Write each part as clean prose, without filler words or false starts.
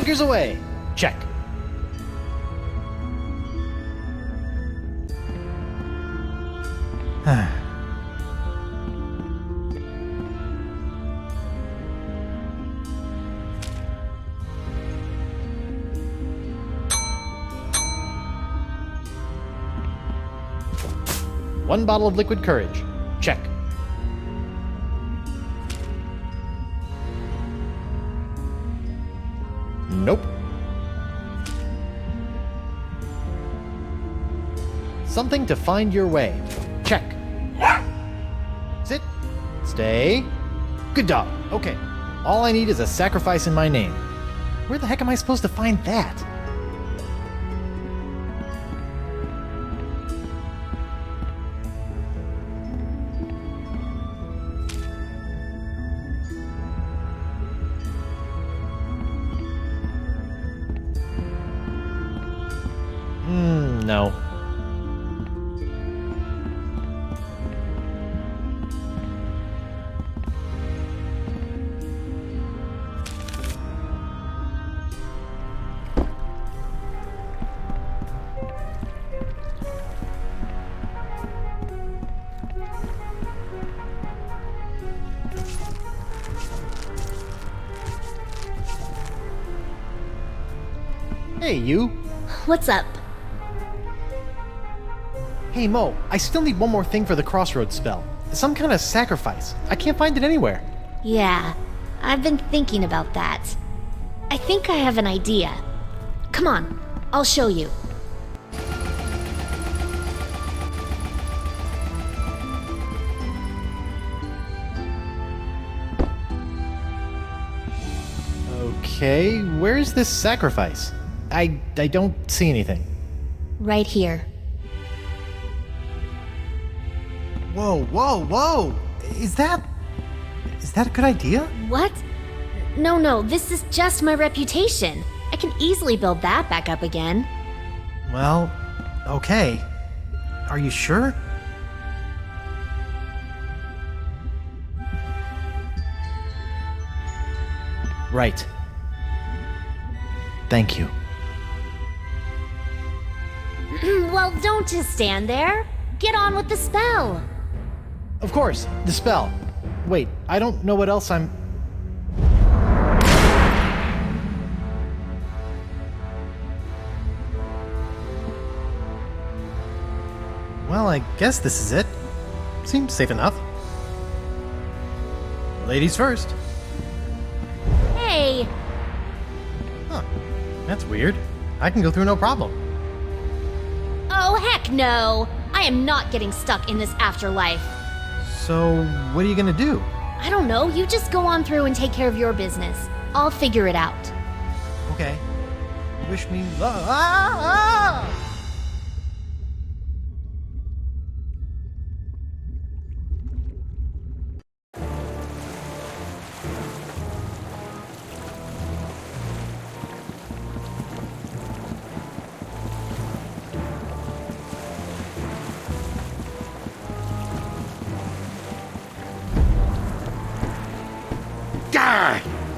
Figures away. Check. One bottle of liquid courage. Check. Nope. Something to find your way. Check. Sit. Stay. Good dog. Okay. All I need is a sacrifice in my name. Where the heck am I supposed to find that? No. Hey, you. What's up? Hey, Mo, I still need one more thing for the crossroads spell. Some kind of sacrifice. I can't find it anywhere. Yeah, I've been thinking about that. I think I have an idea. Come on, I'll show you. Okay, where's this sacrifice? I don't see anything. Right here. Whoa! Is that a good idea? What? No, this is just my reputation. I can easily build that back up again. Well, okay. Are you sure? Right. Thank you. Well, don't just stand there. Get on with the spell. Of course, the spell. Wait, I don't know what else I'm... Well, I guess this is it. Seems safe enough. Ladies first. Hey! Huh. That's weird. I can go through no problem. Oh, heck no! I am not getting stuck in this afterlife. So, what are you gonna do? I don't know, you just go on through and take care of your business. I'll figure it out. Okay. Wish me luck. Ah!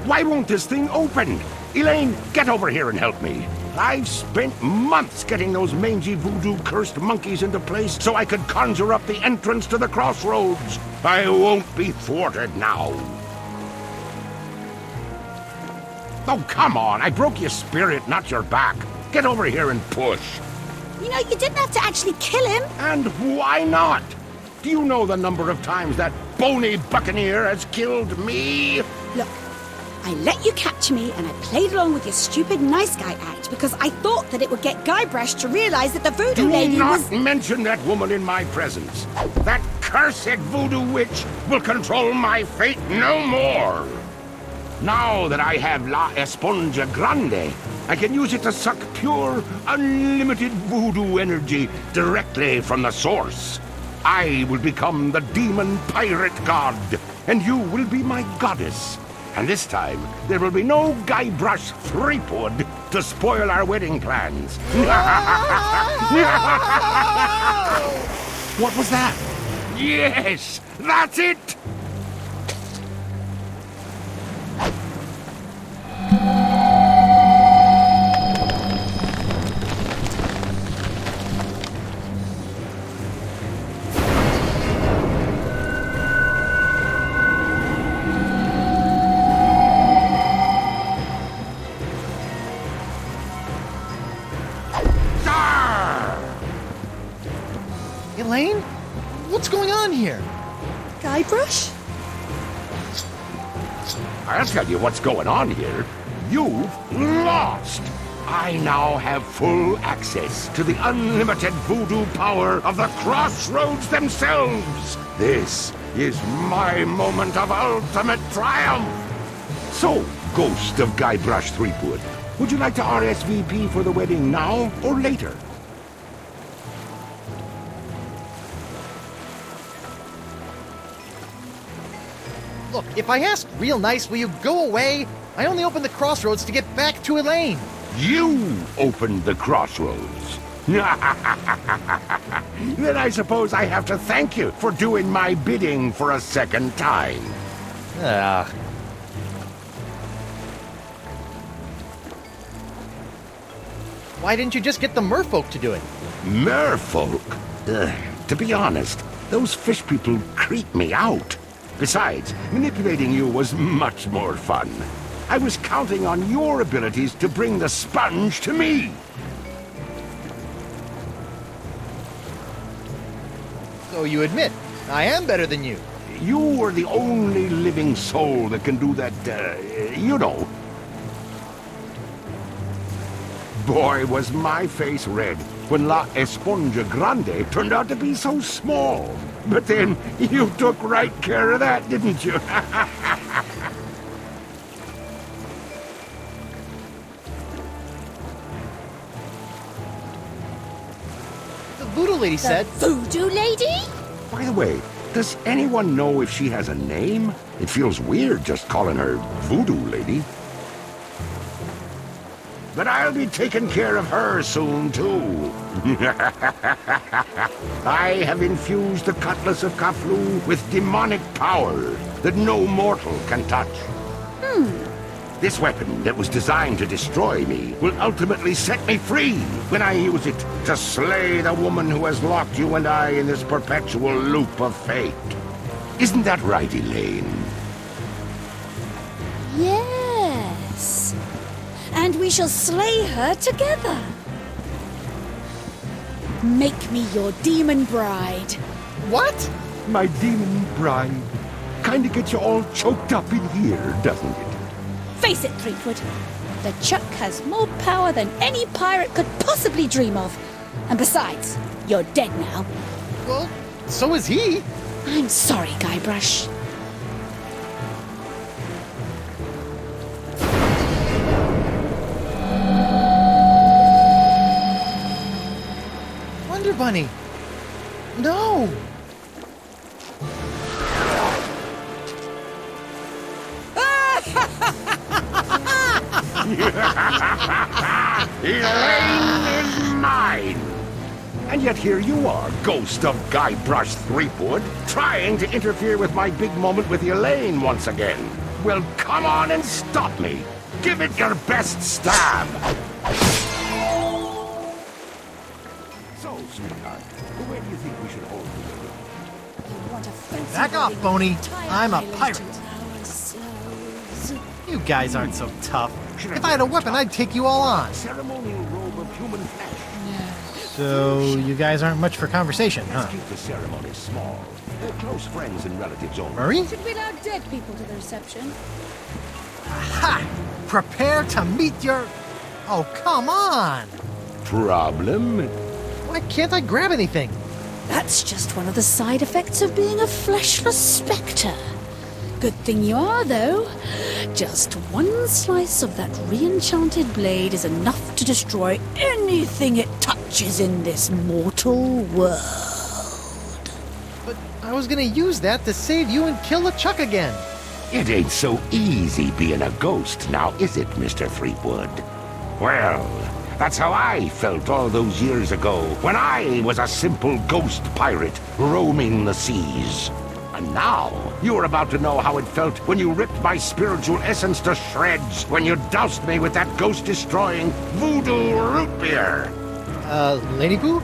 Why won't this thing open? Elaine, get over here and help me. I've spent months getting those mangy voodoo-cursed monkeys into place so I could conjure up the entrance to the crossroads. I won't be thwarted now. Oh, come on. I broke your spirit, not your back. Get over here and push. You know, you didn't have to actually kill him. And why not? Do you know the number of times that bony buccaneer has killed me? Look, I let you capture me and I played along with your stupid nice guy act because I thought that it would get Guybrush to realize that the voodoo lady Do not was... mention that woman in my presence. That cursed voodoo witch will control my fate no more. Now that I have La Esponja Grande, I can use it to suck pure, unlimited voodoo energy directly from the source. I will become the demon pirate god, and you will be my goddess. And this time, there will be no Guybrush Threepwood to spoil our wedding plans. What was that? Yes, that's it! Elaine? What's going on here? Guybrush? I'll tell you what's going on here. You've lost. I now have full access to the unlimited voodoo power of the crossroads themselves. This is my moment of ultimate triumph. So, Ghost of Guybrush Threepwood, would you like to RSVP for the wedding now or later? Look, if I ask real nice, will you go away? I only opened the crossroads to get back to Elaine. You opened the crossroads. Then I suppose I have to thank you for doing my bidding for a second time. Why didn't you just get the merfolk to do it? Merfolk? To be honest, those fish people creep me out. Besides, manipulating you was much more fun. I was counting on your abilities to bring the sponge to me. So you admit, I am better than you. You were the only living soul that can do that, you know. Boy, was my face red when La Esponja Grande turned out to be so small. But then, you took right care of that, didn't you? The voodoo lady said... Voodoo lady? By the way, does anyone know if she has a name? It feels weird just calling her Voodoo Lady. But I'll be taking care of her soon, too. I have infused the Cutlass of Kaflu with demonic power that no mortal can touch. This weapon that was designed to destroy me will ultimately set me free when I use it to slay the woman who has locked you and I in this perpetual loop of fate. Isn't that right, Elaine? Yes. And we shall slay her together. Make me your demon bride. What? My demon bride. Kinda gets you all choked up in here, doesn't it? Face it, Threepwood. LeChuck has more power than any pirate could possibly dream of. And besides, you're dead now. Well, so is he. I'm sorry, Guybrush. Wonder Bunny. No. Elaine is mine! And yet here you are, Ghost of Guybrush Threepwood, trying to interfere with my big moment with Elaine once again. Well, come on and stop me. Give it your best stab. So, sweetheart, where do you think we should hold the Back off, Boney. I'm a pirate. You guys aren't so tough. If I had a weapon, I'd take you all on. ceremonial robe of human flesh? So, you guys aren't much for conversation, huh? Let's keep the ceremony small. They're close friends and relatives only. Murray? Should we allow dead people to the reception? Ha! Prepare to meet your... Oh, come on! Problem? Why can't I grab anything? That's just one of the side effects of being a fleshless spectre. Good thing you are, though. Just one slice of that re-enchanted blade is enough to destroy anything it touches in this mortal world. But I was gonna use that to save you and kill LeChuck again. It ain't so easy being a ghost now, is it, Mr. Threepwood? Well, that's how I felt all those years ago, when I was a simple ghost pirate roaming the seas. And now, you're about to know how it felt when you ripped my spiritual essence to shreds, when you doused me with that ghost-destroying voodoo root beer. Lady Boo?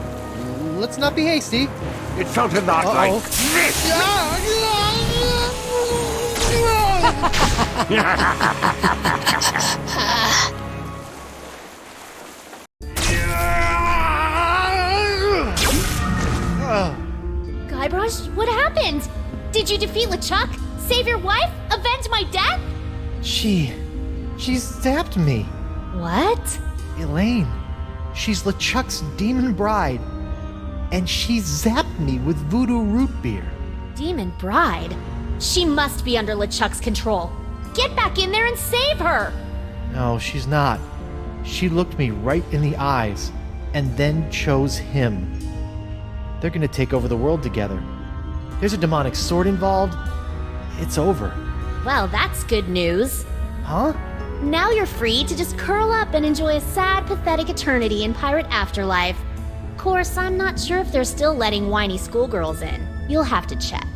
Let's not be hasty. It felt a lot like this. Guybrush? What happened? Did you defeat LeChuck? Save your wife? Avenge my death? She zapped me. What? Elaine, she's LeChuck's demon bride. And she zapped me with voodoo root beer. Demon bride? She must be under LeChuck's control. Get back in there and save her! No, she's not. She looked me right in the eyes and then chose him. They're gonna take over the world together. There's a demonic sword involved. It's over. Well, that's good news. Huh? Now you're free to just curl up and enjoy a sad, pathetic eternity in Pirate Afterlife. Of course, I'm not sure if they're still letting whiny schoolgirls in. You'll have to check.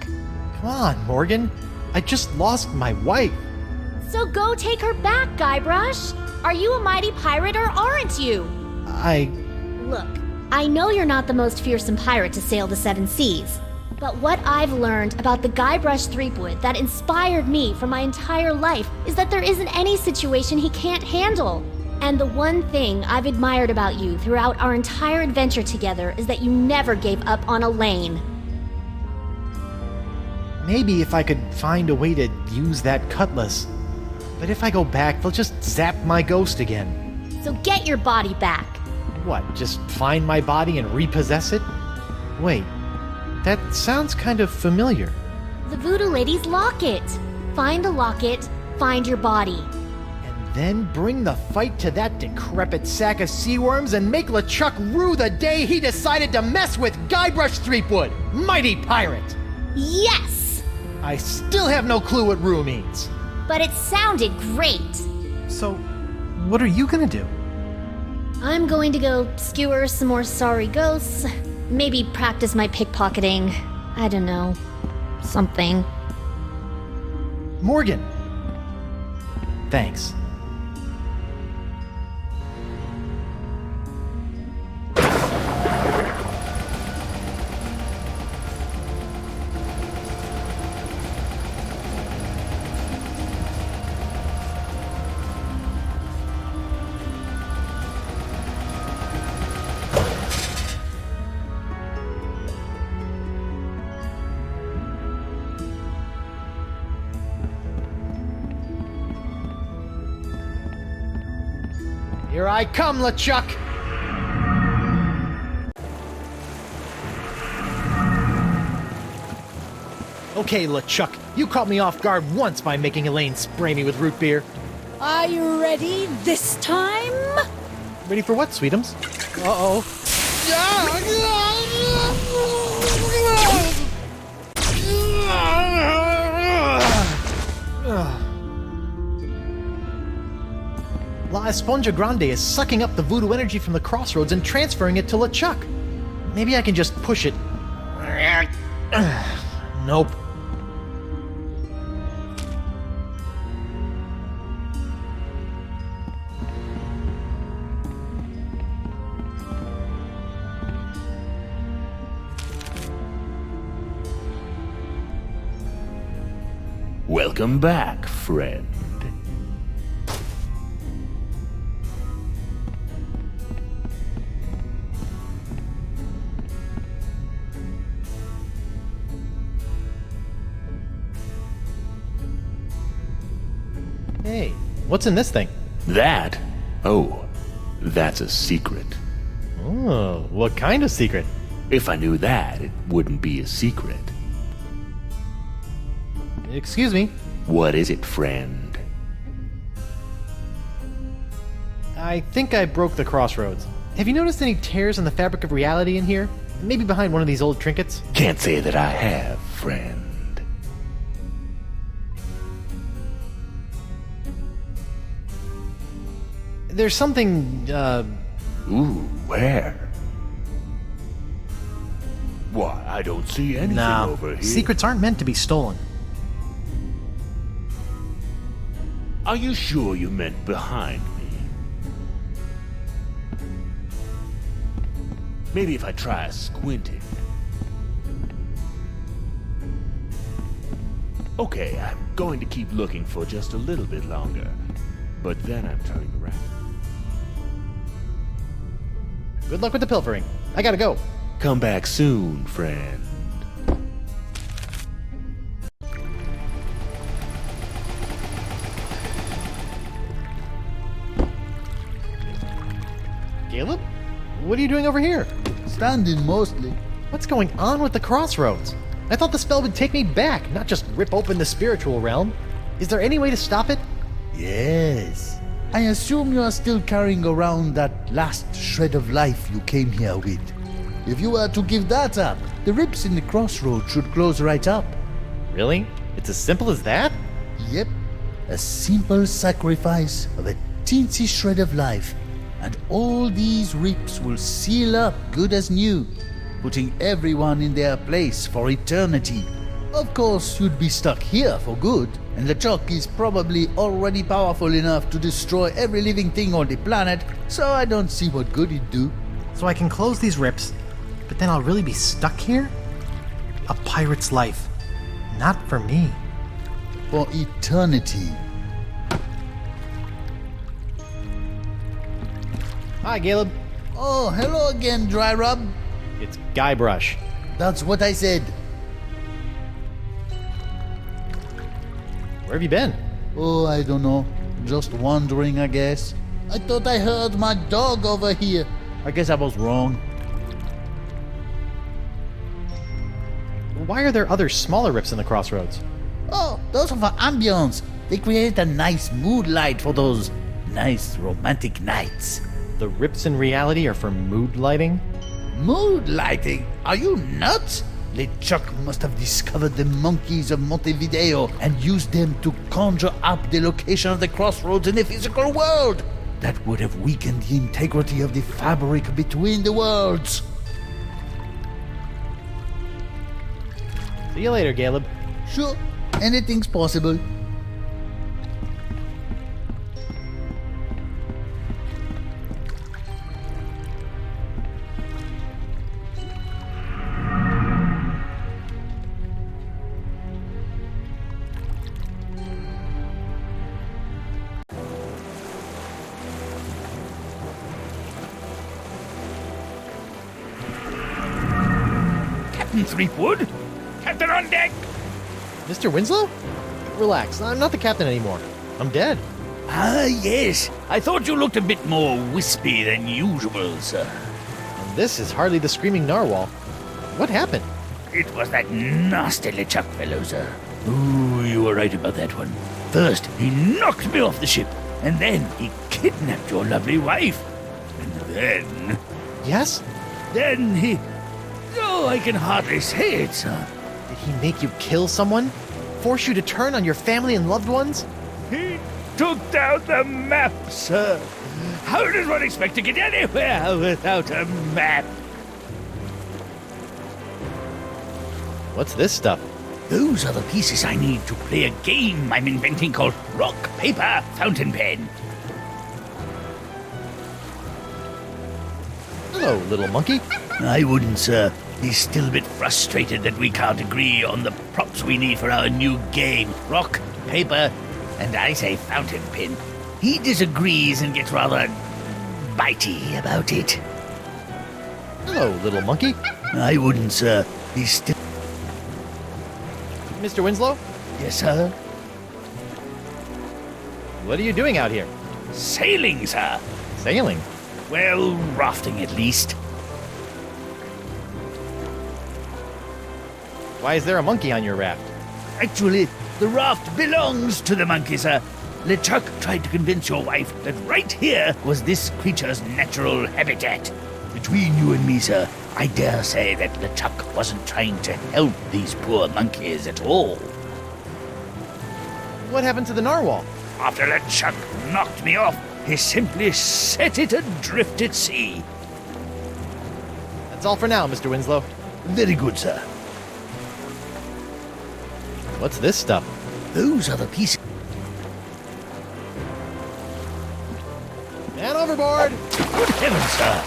Come on, Morgan. I just lost my wife. So go take her back, Guybrush. Are you a mighty pirate or aren't you? Look, I know you're not the most fearsome pirate to sail the seven seas, but what I've learned about the Guybrush Threepwood that inspired me for my entire life is that there isn't any situation he can't handle. And the one thing I've admired about you throughout our entire adventure together is that you never gave up on Elaine. maybe if I could find a way to use that cutlass. But if I go back, they'll just zap my ghost again. So get your body back. What, just find my body and repossess it? Wait, that sounds kind of familiar. The Voodoo Lady's locket. Find the locket, find your body. And then bring the fight to that decrepit sack of sea worms and make LeChuck rue the day he decided to mess with Guybrush Threepwood, mighty pirate! Yes! I still have no clue what rue means. But it sounded great. So, what are you gonna do? I'm going to go skewer some more sorry ghosts. Maybe practice my pickpocketing. I don't know. Something. Morgan! Thanks. Here I come, LeChuck! Okay, LeChuck, you caught me off guard once by making Elaine spray me with root beer. Are you ready this time? Ready for what, Sweetums? Uh-oh. La Esponja Grande is sucking up the voodoo energy from the crossroads and transferring it to LeChuck. Maybe I can just push it. Nope. Welcome back, friend. Hey, what's in this thing? That? Oh, that's a secret. Oh, what kind of secret? If I knew that, it wouldn't be a secret. Excuse me. What is it, friend? I think I broke the crossroads. Have you noticed any tears in the fabric of reality in here? Maybe behind one of these old trinkets? Can't say that I have, friend. There's something, Ooh, where? Why, I don't see anything over here. secrets aren't meant to be stolen. Are you sure you meant behind me? Maybe if I try squinting. Okay, I'm going to keep looking for just a little bit longer. But then I'm turning around. Good luck with the pilfering. I gotta go. Come back soon, friend. What are you doing over here? Standing mostly. What's going on with the crossroads? I thought the spell would take me back, not just rip open the spiritual realm. Is there any way to stop it? Yes. I assume you are still carrying around that last shred of life you came here with. If you were to give that up, the rips in the crossroads should close right up. Really? It's as simple as that? Yep. A simple sacrifice of a teensy shred of life, and all these rips will seal up good as new, putting everyone in their place for eternity. Of course, you'd be stuck here for good, and LeChuck is probably already powerful enough to destroy every living thing on the planet, so I don't see what good it'd do. So I can close these rips, but then I'll really be stuck here? A pirate's life. Not for me. For eternity. Hi, Caleb. Oh, hello again, Dry Rub. It's Guybrush. That's what I said. Where have you been? Oh, I don't know. Just wandering, I guess. I thought I heard my dog over here. I guess I was wrong. Why are there other smaller rips in the crossroads? Oh, those are for ambience. They create a nice mood light for those nice romantic nights. The rips in reality are for mood lighting? Mood lighting? Are you nuts? LeChuck must have discovered the monkeys of Montevideo and used them to conjure up the location of the crossroads in the physical world. That would have weakened the integrity of the fabric between the worlds. See you later, Caleb. Sure, anything's possible. Captain Threepwood? Captain on deck! Mr. Winslow? Relax, I'm not the captain anymore. I'm dead. Ah, yes. I thought you looked a bit more wispy than usual, sir. And this is hardly the screaming narwhal. What happened? It was that nasty LeChuck fellow, sir. Ooh, you were right about that one. First, he knocked me off the ship, and then he kidnapped your lovely wife. And then... Yes? Then he... Oh, I can hardly say it, sir. Did he make you kill someone? Force you to turn on your family and loved ones? He took down the map, sir. How does one expect to get anywhere without a map? What's this stuff? Those are the pieces I need to play a game I'm inventing called Rock, Paper, Fountain Pen. Hello, little monkey. I wouldn't, sir. He's still a bit frustrated that we can't agree on the props we need for our new game. Rock, paper, and I say fountain pen. He disagrees and gets rather bitey about it. Hello, little monkey. I wouldn't, sir. He's still... Mr. Winslow? Yes, sir? What are you doing out here? Sailing, sir. Sailing? Well, rafting at least. Why is there a monkey on your raft? Actually, the raft belongs to the monkey, sir. LeChuck tried to convince your wife that right here was this creature's natural habitat. Between you and me, sir, I dare say that LeChuck wasn't trying to help these poor monkeys at all. What happened to the narwhal? After LeChuck knocked me off, he simply set it adrift at sea. That's all for now, Mr. Winslow. Very good, sir. What's this stuff? Those are the pieces. Man overboard! Good heavens, sir.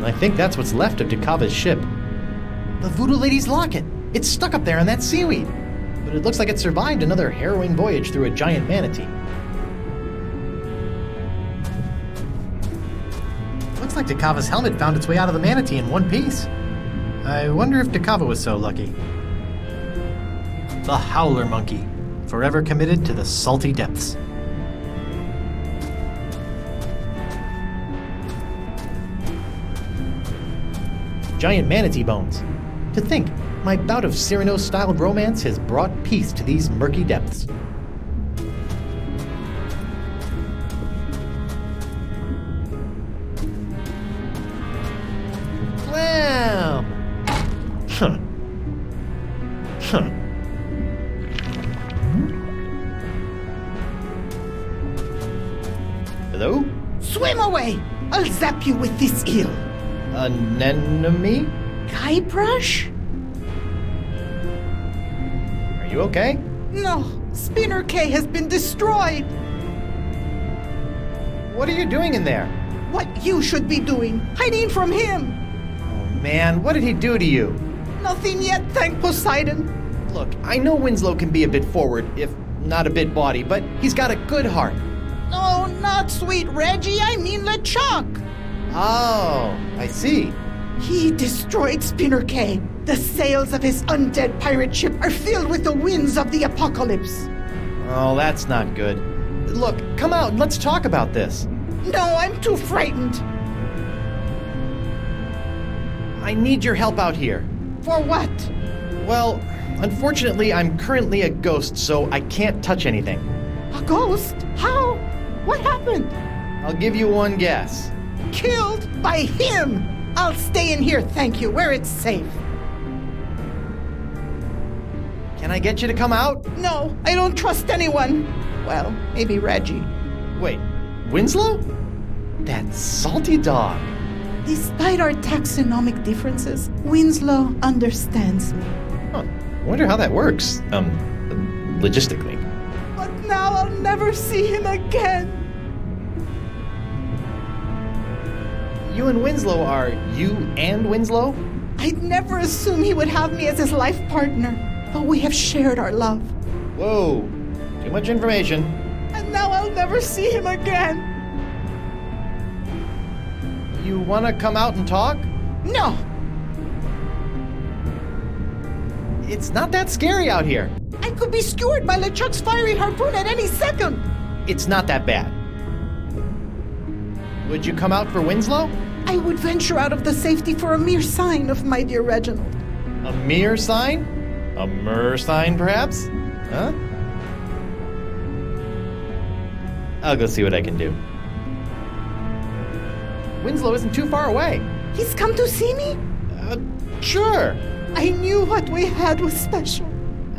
I think that's what's left of Dakava's ship. The Voodoo Lady's locket! It's stuck up there in that seaweed! But it looks like it survived another harrowing voyage through a giant manatee. Looks like Dakava's helmet found its way out of the manatee in one piece. I wonder if Dakava was so lucky. The howler monkey, forever committed to the salty depths. Giant manatee bones. To think, my bout of Cyrano-styled romance has brought peace to these murky depths. Blam! Huh. Huh. Hello? Swim away! I'll zap you with this eel. An enemy? Guybrush? Are you okay? No, Spinner K has been destroyed. What are you doing in there? What you should be doing, hiding from him. Oh man, what did he do to you? Nothing yet, thank Poseidon. Look, I know Winslow can be a bit forward, if not a bit bawdy, but he's got a good heart. No, not sweet Reggie, I mean LeChuck. Oh, I see. He destroyed Spinner K. The sails of his undead pirate ship are filled with the winds of the apocalypse. Oh, that's not good. Look, come out and let's talk about this. No, I'm too frightened. I need your help out here. For what? Well, unfortunately, I'm currently a ghost, so I can't touch anything. A ghost? How? What happened? I'll give you one guess. Killed by him! I'll stay in here, thank you, where it's safe. Can I get you to come out? No, I don't trust anyone. Well, maybe Reggie. Wait, Winslow? That salty dog. Despite our taxonomic differences, Winslow understands me. Huh. I wonder how that works, logistically. But now I'll never see him again. You and Winslow are you and Winslow? I'd never assume he would have me as his life partner, but we have shared our love. Whoa, too much information. And now I'll never see him again. You wanna come out and talk? No! It's not that scary out here. I could be skewered by LeChuck's fiery harpoon at any second. It's not that bad. Would you come out for Winslow? I would venture out of the safety for a mere sign of my dear Reginald. A mere sign? A mer sign, perhaps? Huh? I'll go see what I can do. Winslow isn't too far away. He's come to see me? Sure. I knew what we had was special.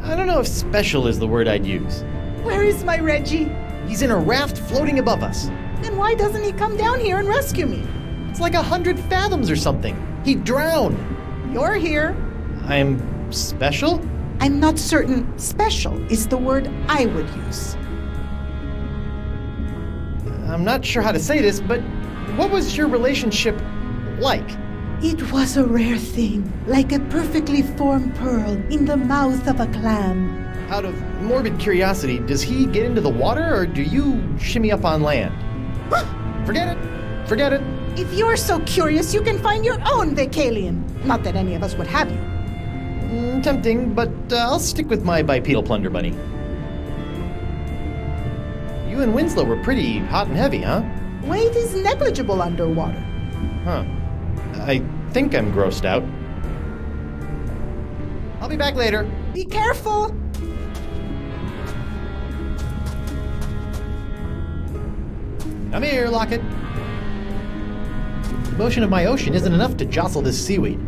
I don't know if special is the word I'd use. Where is my Reggie? He's in a raft floating above us. Then why doesn't he come down here and rescue me? It's like 100 fathoms or something. He'd drown. You're here. I'm special? I'm not certain special is the word I would use. I'm not sure how to say this, but what was your relationship like? It was a rare thing, like a perfectly formed pearl in the mouth of a clam. Out of morbid curiosity, does he get into the water or do you shimmy up on land? Forget it. Forget it. If you're so curious, you can find your own Vacalian. Not that any of us would have you. Tempting, but I'll stick with my bipedal plunder bunny. You and Winslow were pretty hot and heavy, huh? Weight is negligible underwater. Huh. I think I'm grossed out. I'll be back later. Be careful! Come here, Locket. The motion of my ocean isn't enough to jostle this seaweed.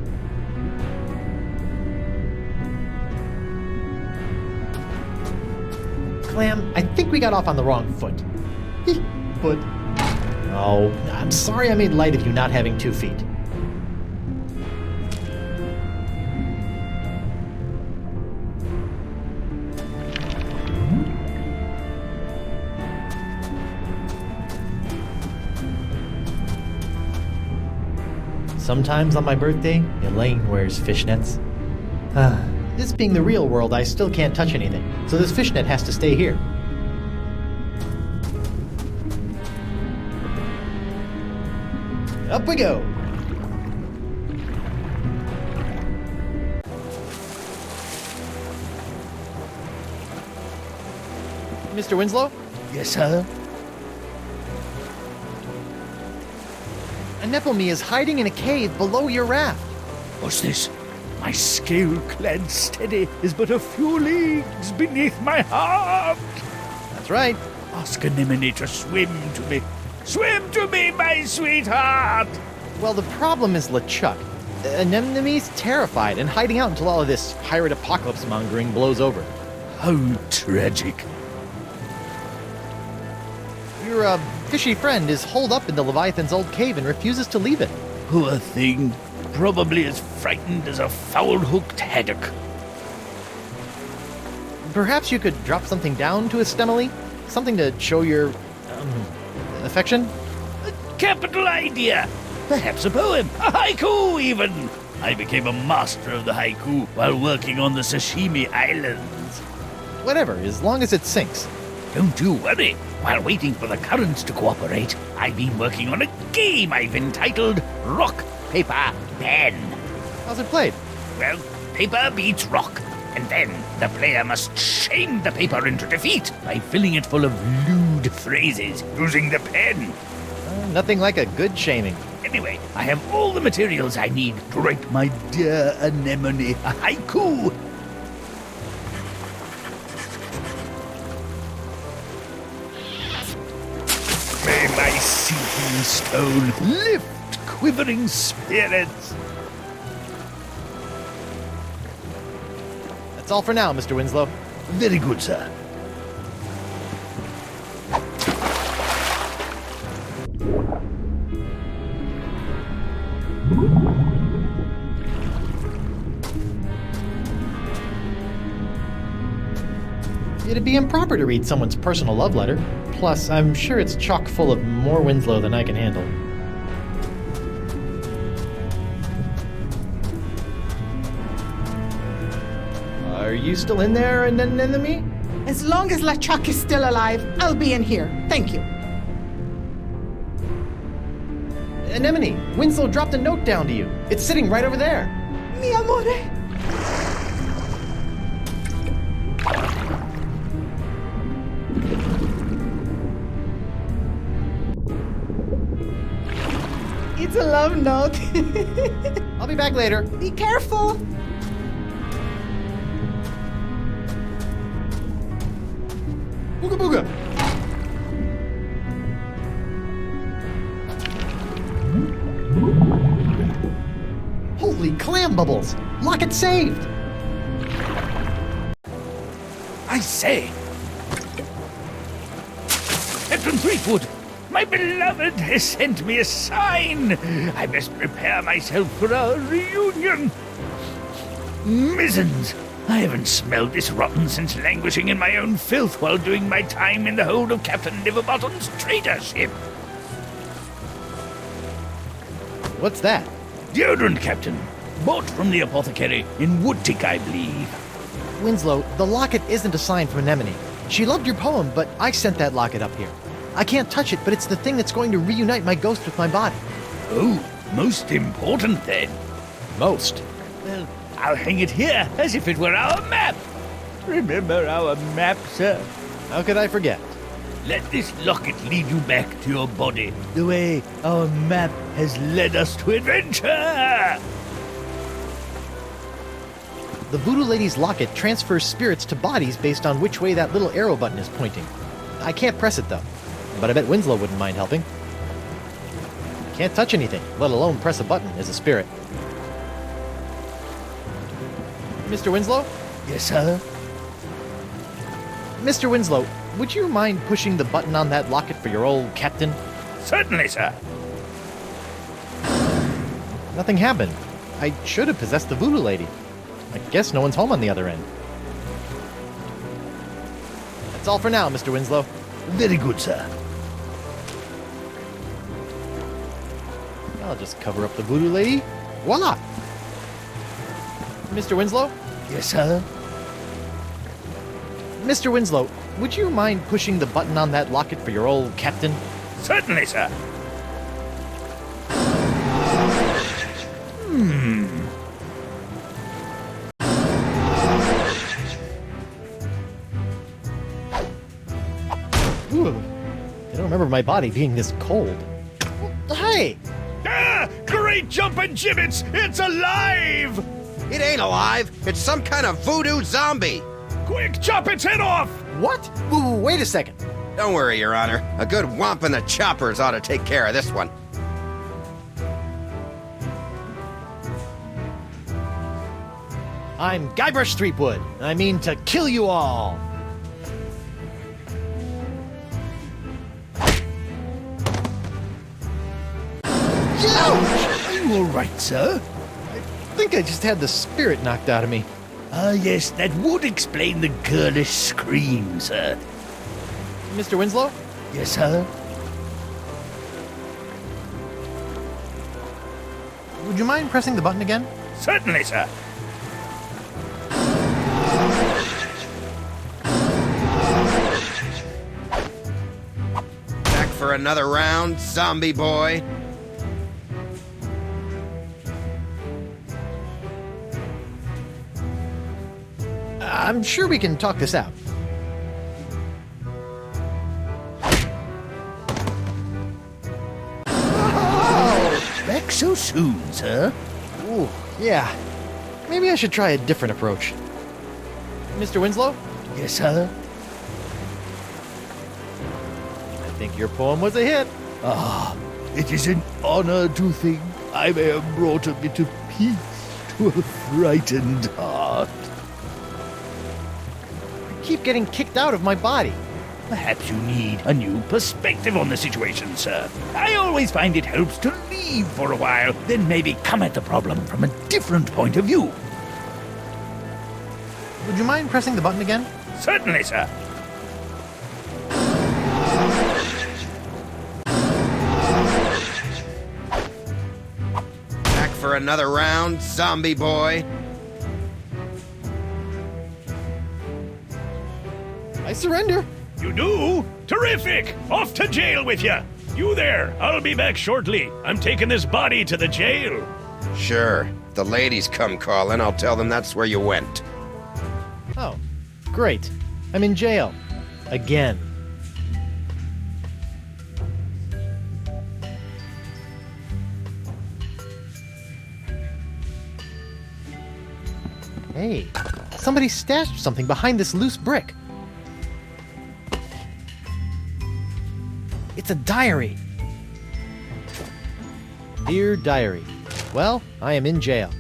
Clam, I think we got off on the wrong foot. Foot. Oh, I'm sorry I made light of you not having 2 feet. Sometimes on my birthday, Elaine wears fishnets. This being the real world, I still can't touch anything, so this fishnet has to stay here. Up we go! Mr. Winslow? Yes, sir? Anemone is hiding in a cave below your raft. What's this? My scale-clad steady is but a few leagues beneath my heart. That's right. Ask Anemone to swim to me. Swim to me, my sweetheart! Well, the problem is LeChuck. Anemone's terrified and hiding out until all of this pirate apocalypse mongering blows over. How tragic. Your fishy friend is holed up in the Leviathan's old cave and refuses to leave it. Poor thing. Probably as frightened as a foul-hooked haddock. Perhaps you could drop something down to Estemily? Something to show your, affection? A capital idea! Perhaps a poem, a haiku even! I became a master of the haiku while working on the Sashimi Islands. Whatever, as long as it sinks. Don't you worry. While waiting for the currents to cooperate, I've been working on a game I've entitled Rock, Paper, Pen. How's it played? Well, paper beats rock, and then the player must shame the paper into defeat by filling it full of lewd phrases using the pen. Nothing like a good shaming. Anyway, I have all the materials I need to write my dear Anemone a haiku. May my sinking stone lift quivering spirits. That's all for now, Mr. Winslow. Very good, sir. It'd be improper to read someone's personal love letter. Plus, I'm sure it's chock full of more Winslow than I can handle. Are you still in there, Anemone? As long as LeChuck is still alive, I'll be in here. Thank you. Anemone, Winslow dropped a note down to you. It's sitting right over there. Mi amore. It's a love note. I'll be back later. Be careful. Booga booga! Holy clam bubbles! Locket saved! I say, Captain Threepwood, my beloved has sent me a sign. I must prepare myself for our reunion. Mizzens, I haven't smelled this rotten since languishing in my own filth while doing my time in the hold of Captain Liverbottom's trader ship. What's that? Deodorant, Captain. Bought from the apothecary in Woodtick, I believe. Winslow, the locket isn't a sign from Anemone. She loved your poem, but I sent that locket up here. I can't touch it, but it's the thing that's going to reunite my ghost with my body. Oh, most important then. Most. Well, I'll hang it here as if it were our map. Remember our map, sir? How could I forget? Let this locket lead you back to your body, the way our map has led us to adventure. The Voodoo Lady's locket transfers spirits to bodies based on which way that little arrow button is pointing. I can't press it, though. But I bet Winslow wouldn't mind helping. Can't touch anything, let alone press a button as a spirit. Mr. Winslow? Yes, sir? Mr. Winslow, would you mind pushing the button on that locket for your old captain? Certainly, sir. Nothing happened. I should have possessed the Voodoo Lady. I guess no one's home on the other end. That's all for now, Mr. Winslow. Very good, sir. I'll just cover up the Voodoo Lady. Voila! Mr. Winslow? Yes, sir? Mr. Winslow, would you mind pushing the button on that locket for your old captain? Certainly, sir. Ooh, I don't remember my body being this cold. Hey! Ah! Great jumping gibbets! It's alive! It ain't alive. It's some kind of voodoo zombie. Quick, chop its head off! What? Ooh, wait a second. Don't worry, Your Honor. A good whomp in the choppers ought to take care of this one. I'm Guybrush Threepwood. I mean to kill you all. Ouch! Are you all right, sir? I think I just had the spirit knocked out of me. Ah, yes, that would explain the girlish scream, sir. Mr. Winslow? Yes, sir? Would you mind pressing the button again? Certainly, sir. Back for another round, zombie boy. I'm sure we can talk this out. Back so soon, sir? Ooh, yeah. Maybe I should try a different approach. Mr. Winslow? Yes, sir? I think your poem was a hit. Ah, it is an honor to think I may have brought a bit of peace to a frightened heart. I keep getting kicked out of my body. Perhaps you need a new perspective on the situation, sir. I always find it helps to leave for a while, then maybe come at the problem from a different point of view. Would you mind pressing the button again? Certainly, sir. Back for another round, zombie boy. I surrender. You do? Terrific! Off to jail with you! You there! I'll be back shortly. I'm taking this body to the jail. Sure. If the ladies come calling, I'll tell them that's where you went. Oh, great. I'm in jail. Again. Hey, somebody stashed something behind this loose brick. It's a diary. Dear Diary. Well, I am in jail.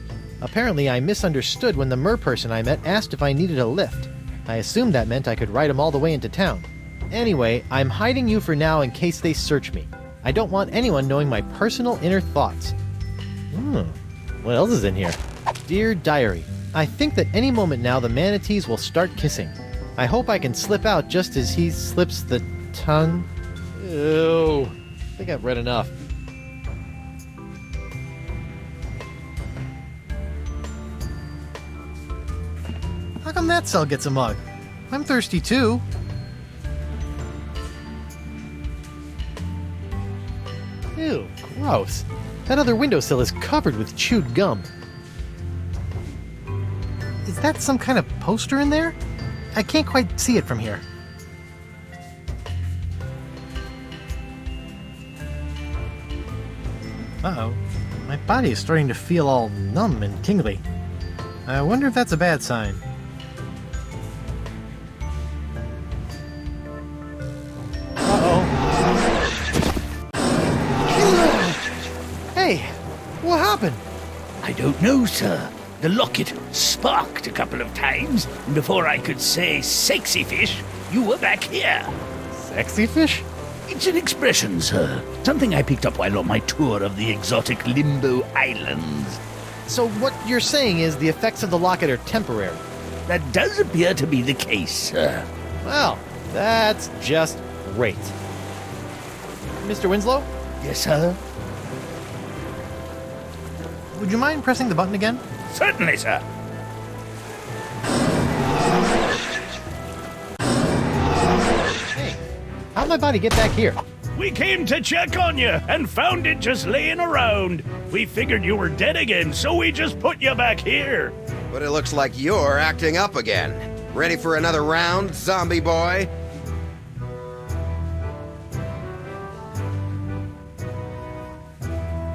Apparently, I misunderstood when the mer-person I met asked if I needed a lift. I assumed that meant I could ride him all the way into town. Anyway, I'm hiding you for now in case they search me. I don't want anyone knowing my personal inner thoughts. What else is in here? Dear Diary. I think that any moment now the manatees will start kissing. I hope I can slip out just as he slips the tongue. Ew. I think I've read enough. How come that cell gets a mug? I'm thirsty too. Ew, gross. That other windowsill is covered with chewed gum. Is that some kind of poster in there? I can't quite see it from here. Uh-oh. My body is starting to feel all numb and tingly. I wonder if that's a bad sign. Hey, what happened? I don't know, sir. The locket sparked a couple of times, and before I could say sexy fish, you were back here. Sexy fish? It's an expression, sir. Something I picked up while on my tour of the exotic Limbo Islands. So what you're saying is the effects of the locket are temporary? That does appear to be the case, sir. Well, that's just great. Mr. Winslow? Yes, sir? Would you mind pressing the button again? Certainly, sir. Hey, how'd my body get back here? We came to check on you and found it just laying around. We figured you were dead again, so we just put you back here. But it looks like you're acting up again. Ready for another round, zombie boy?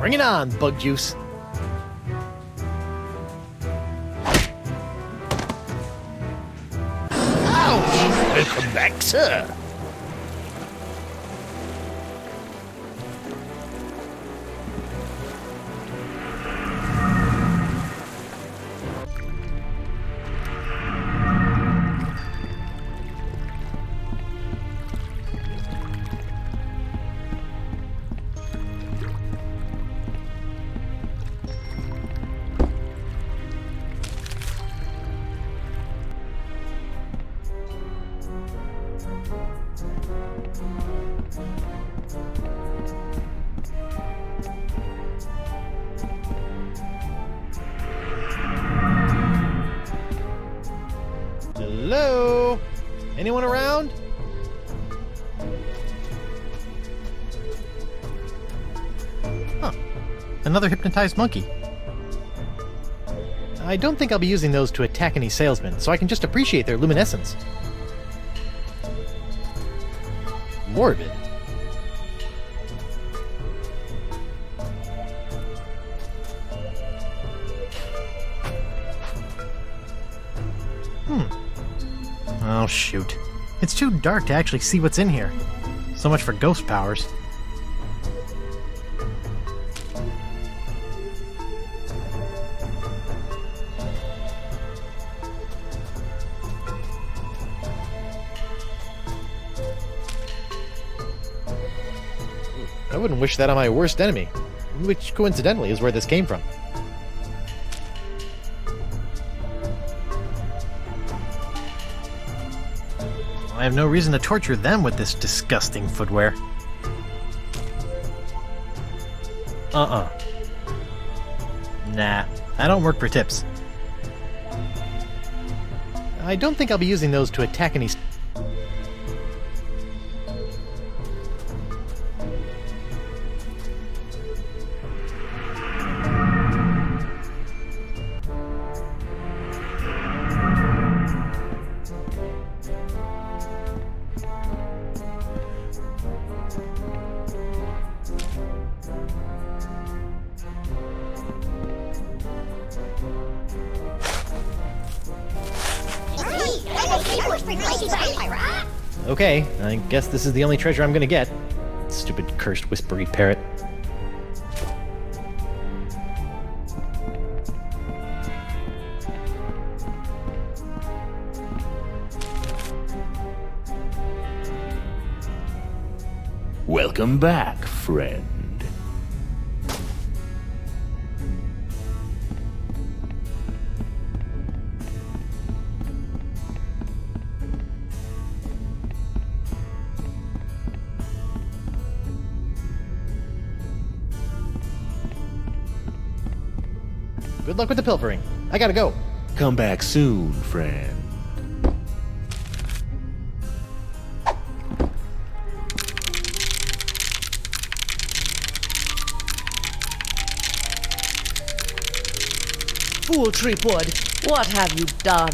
Bring it on, bug juice. Welcome back, sir. Hello? Anyone around? Huh. Another hypnotized monkey. I don't think I'll be using those to attack any salesmen, so I can just appreciate their luminescence. Morbid. Oh, shoot. It's too dark to actually see what's in here. So much for ghost powers. I wouldn't wish that on my worst enemy, which coincidentally is where this came from. I have no reason to torture them with this disgusting footwear. Nah, I don't work for tips. I don't think I'll be using those to attack any... Okay, I guess this is the only treasure I'm gonna get. Stupid cursed whispery parrot. Welcome back, friend. Good luck with the pilfering. I gotta go. Come back soon, friend. Fool Tripwood, what have you done?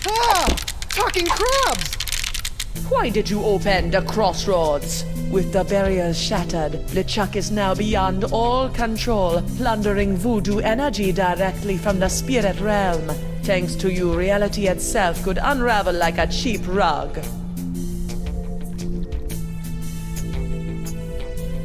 Ah! Talking crabs! Why did you open the crossroads? With the barriers shattered, LeChuck is now beyond all control, plundering voodoo energy directly from the spirit realm. Thanks to you, reality itself could unravel like a cheap rug.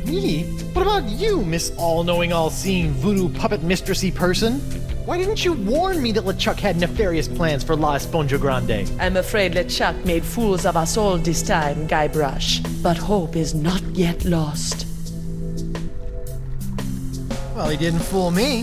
Me? What about you, Miss All-Knowing, All-Seeing, Voodoo Puppet Mistressy person? Why didn't you warn me that LeChuck had nefarious plans for La Esponja Grande? I'm afraid LeChuck made fools of us all this time, Guybrush. But hope is not yet lost. Well, he didn't fool me.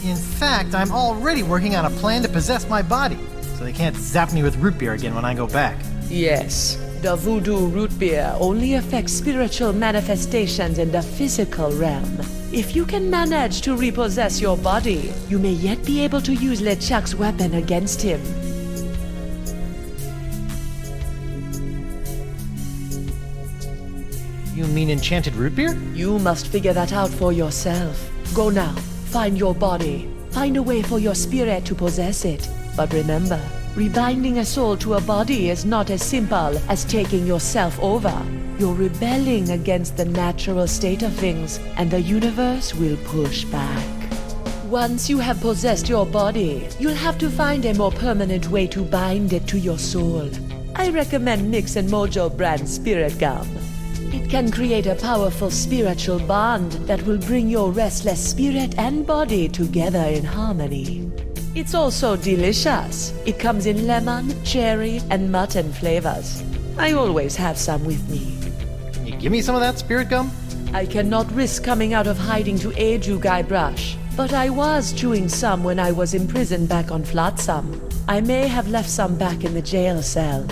In fact, I'm already working on a plan to possess my body, so they can't zap me with root beer again when I go back. Yes, the voodoo root beer only affects spiritual manifestations in the physical realm. If you can manage to repossess your body, you may yet be able to use LeChuck's weapon against him. You mean enchanted root beer? You must figure that out for yourself. Go now, find your body. Find a way for your spirit to possess it. But remember, Rebinding a soul to a body is not as simple as taking yourself over. You're rebelling against the natural state of things, and the universe will push back. Once you have possessed your body, you'll have to find a more permanent way to bind it to your soul. I recommend Mix and Mojo brand Spirit Gum. It can create a powerful spiritual bond that will bring your restless spirit and body together in harmony. It's also delicious. It comes in lemon, cherry, and mutton flavors. I always have some with me. Can you give me some of that spirit gum? I cannot risk coming out of hiding to aid you, Guybrush. But I was chewing some when I was imprisoned back on Flotsam. I may have left some back in the jail cell.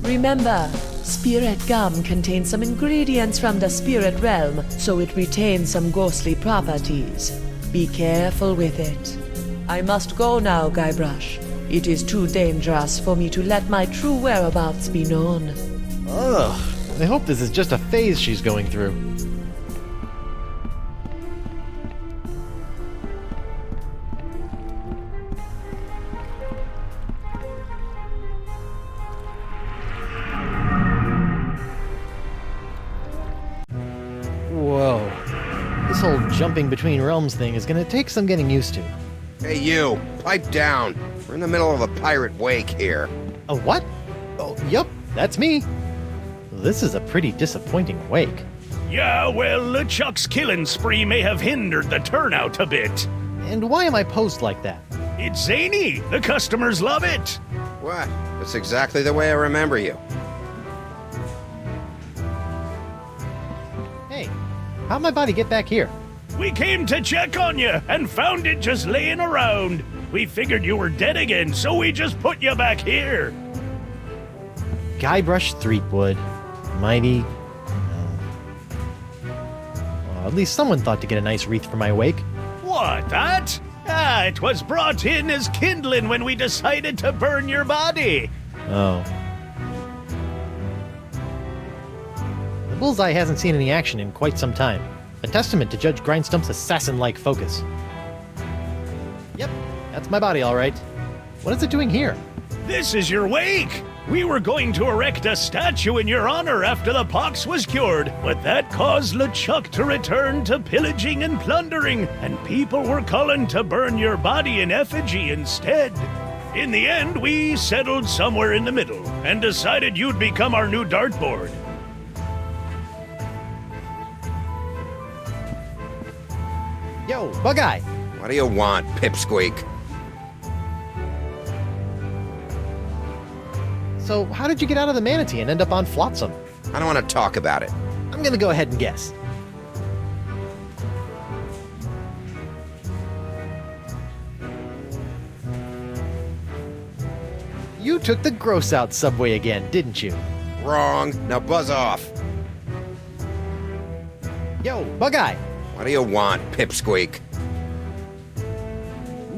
Remember, spirit gum contains some ingredients from the spirit realm, so it retains some ghostly properties. Be careful with it. I must go now, Guybrush. It is too dangerous for me to let my true whereabouts be known. Ugh, I hope this is just a phase she's going through. Whoa. This whole jumping between realms thing is gonna take some getting used to. Hey, you! Pipe down! We're in the middle of a pirate wake here. A what? Oh, yup, that's me. This is a pretty disappointing wake. Yeah, well, LeChuck's killing spree may have hindered the turnout a bit. And why am I posed like that? It's zany. The customers love it. What? That's exactly the way I remember you. Hey, how'd my body get back here? We came to check on you and found it just laying around. We figured you were dead again, so we just put you back here. Guybrush Threepwood. Mighty. Well, at least someone thought to get a nice wreath for my wake. What, that? Ah, it was brought in as kindling when we decided to burn your body. Oh. The bullseye hasn't seen any action in quite some time. A testament to Judge Grindstump's assassin-like focus. Yep, that's my body, all right. What is it doing here? This is your wake. We were going to erect a statue in your honor after the pox was cured, but that caused LeChuck to return to pillaging and plundering, and people were calling to burn your body in effigy instead. In the end, we settled somewhere in the middle and decided you'd become our new dartboard. Yo, Bug-Eye! What do you want, Pipsqueak? So, how did you get out of the manatee and end up on Flotsam? I don't want to talk about it. I'm gonna go ahead and guess. You took the gross-out subway again, didn't you? Wrong. Now buzz off. Yo, Bug-Eye! What do you want, Pipsqueak?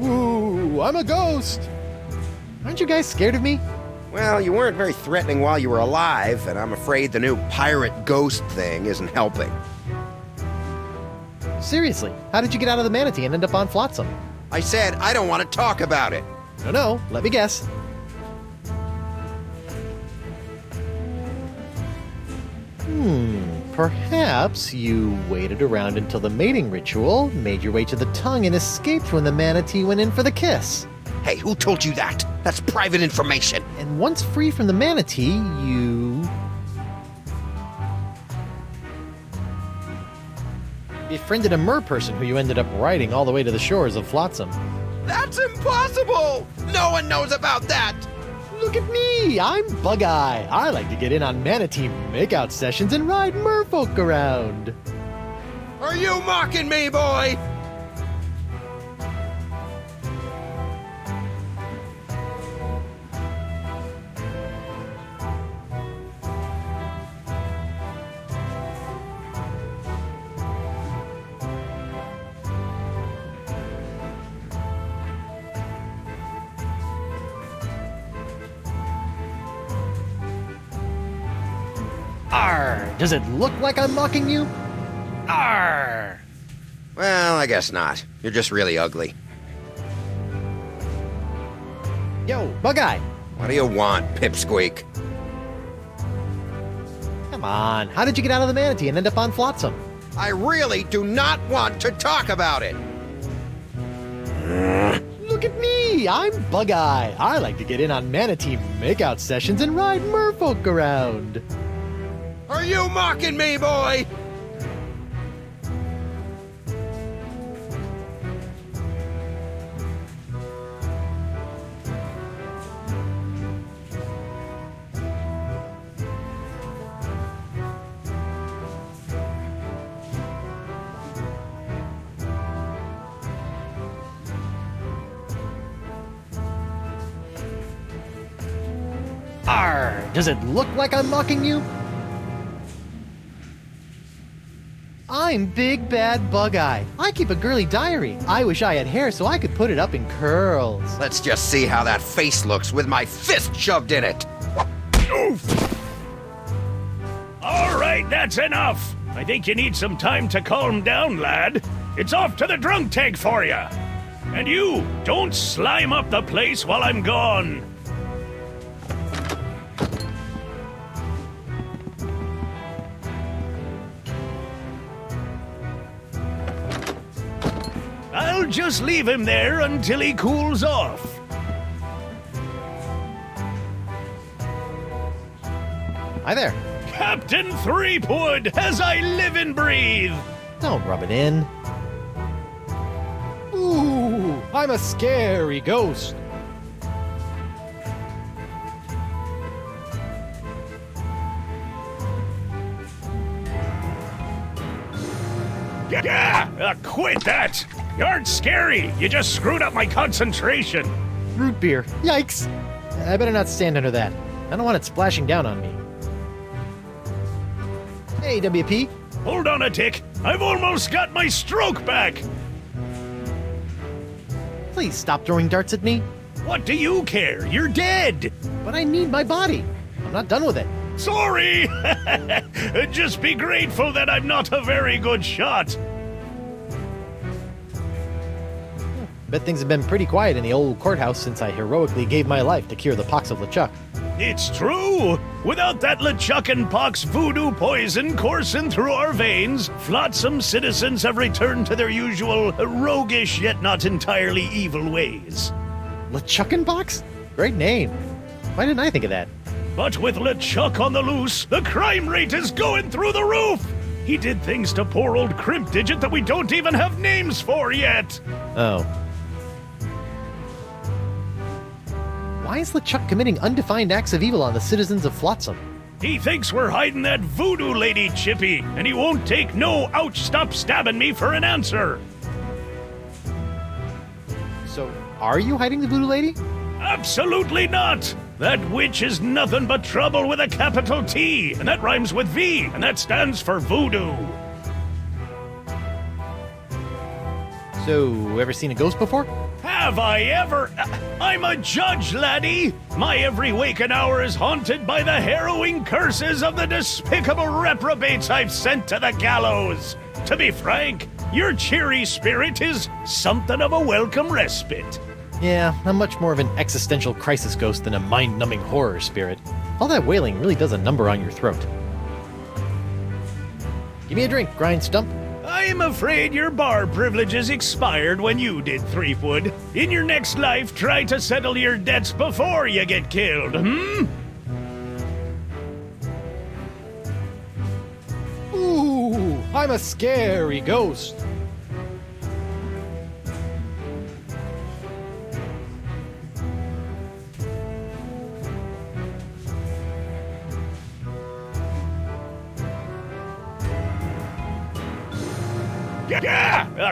Ooh, I'm a ghost! Aren't you guys scared of me? Well, you weren't very threatening while you were alive, and I'm afraid the new pirate ghost thing isn't helping. Seriously, how did you get out of the manatee and end up on Flotsam? I said I don't want to talk about it. No, let me guess. Perhaps you waited around until the mating ritual, made your way to the tongue, and escaped when the manatee went in for the kiss. Hey, who told you that? That's private information. And once free from the manatee, you befriended a mer person who you ended up riding all the way to the shores of Flotsam. That's impossible! No one knows about that! Look at me! I'm Bug-Eye. I like to get in on manatee makeout sessions and ride merfolk around. Are you mocking me, boy? Arr! Does it look like I'm mocking you? Arr! Well, I guess not. You're just really ugly. Yo, Bug-Eye! What do you want, Pipsqueak? Come on, how did you get out of the manatee and end up on Flotsam? I really do not want to talk about it! Look at me, I'm Bug-Eye. I like to get in on manatee makeout sessions and ride merfolk around. Are you mocking me, boy? Arr, does it look like I'm mocking you? I'm Big Bad Bug-Eye. I keep a girly diary. I wish I had hair so I could put it up in curls. Let's just see how that face looks with my fist shoved in it. Oof! All right, that's enough. I think you need some time to calm down, lad. It's off to the drunk tank for you. And you, don't slime up the place while I'm gone. I'll just leave him there until he cools off. Hi there. Captain Threepwood, as I live and breathe. Don't rub it in. Ooh, I'm a scary ghost. Quit that! You aren't scary. You just screwed up my concentration. Root beer. Yikes. I better not stand under that. I don't want it splashing down on me. Hey, WP. Hold on a tick. I've almost got my stroke back. Please stop throwing darts at me. What do you care? You're dead. But I need my body. I'm not done with it. Sorry. Just be grateful that I'm not a very good shot. Bet things have been pretty quiet in the old courthouse since I heroically gave my life to cure the pox of LeChuck. It's true! Without that LeChuck and pox voodoo poison coursing through our veins, Flotsam citizens have returned to their usual roguish yet not entirely evil ways. LeChuck and pox? Great name. Why didn't I think of that? But with LeChuck on the loose, the crime rate is going through the roof! He did things to poor old Crimp Digit that we don't even have names for yet! Oh. Why is LeChuck committing undefined acts of evil on the citizens of Flotsam? He thinks we're hiding that voodoo lady, Chippy, and he won't take no ouch stop stabbing me for an answer. So, are you hiding the voodoo lady? Absolutely not! That witch is nothing but trouble with a capital T, and that rhymes with V, and that stands for voodoo. So, ever seen a ghost before? Have I ever? I'm a judge, laddie! My every waking hour is haunted by the harrowing curses of the despicable reprobates I've sent to the gallows. To be frank, your cheery spirit is something of a welcome respite. Yeah, I'm much more of an existential crisis ghost than a mind-numbing horror spirit. All that wailing really does a number on your throat. Give me a drink, Grind Stump. I'm afraid your bar privileges expired when you did, Threepwood. In your next life, try to settle your debts before you get killed, Ooh, I'm a scary ghost.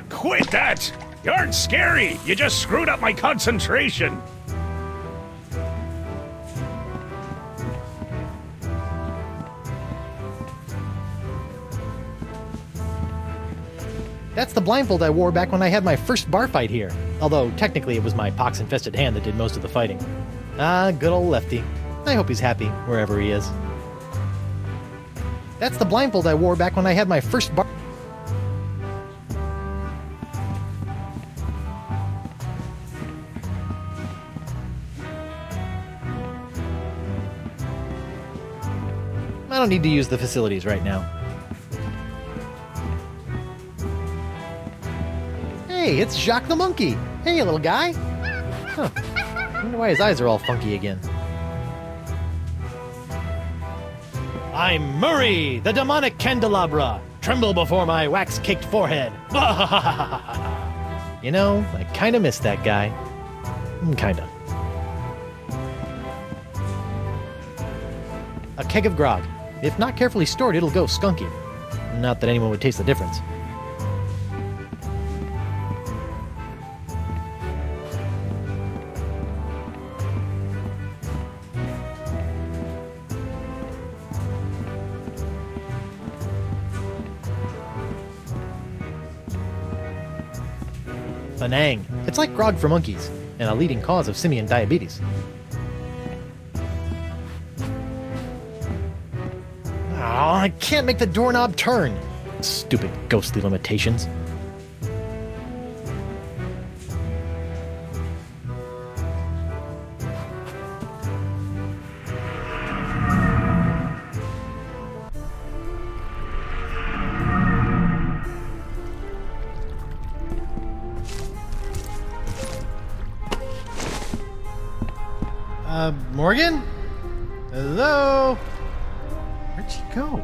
Quit that! You aren't scary. You just screwed up my concentration. That's the blindfold I wore back when I had my first bar fight here. Although, technically, it was my pox-infested hand that did most of the fighting. Ah, good old Lefty. I hope he's happy, wherever he is. That's the blindfold I wore back when I had my first bar... don't need to use the facilities right now. Hey, it's Jacques the monkey. Hey, little guy. Huh. I wonder why his eyes are all funky again. I'm Murray, the demonic candelabra. Tremble before my wax-caked forehead. You know, I kinda miss that guy. Kinda. A keg of grog. If not carefully stored, it'll go skunky. Not that anyone would taste the difference. Penang. It's like grog for monkeys, and a leading cause of simian diabetes. Oh, I can't make the doorknob turn. Stupid ghostly limitations. Morgan? Hello? Where'd she go?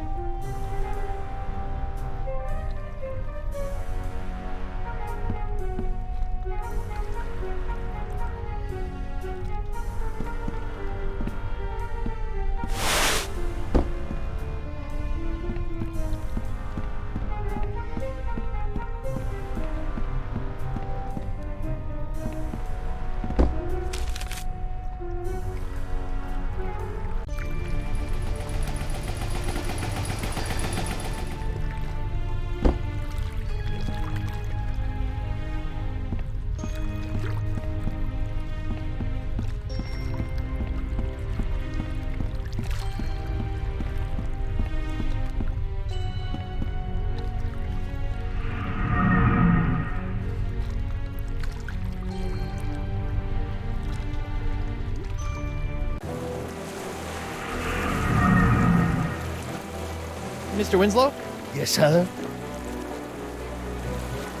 Mr. Winslow? Yes, sir?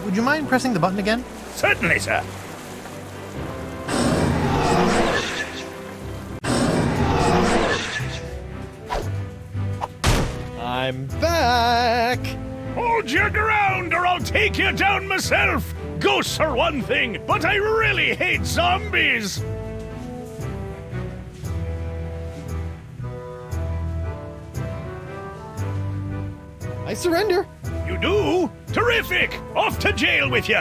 Would you mind pressing the button again? Certainly, sir. I'm back! Hold your ground or I'll take you down myself! Ghosts are one thing, but I really hate zombies! I surrender! You do? Terrific! Off to jail with you!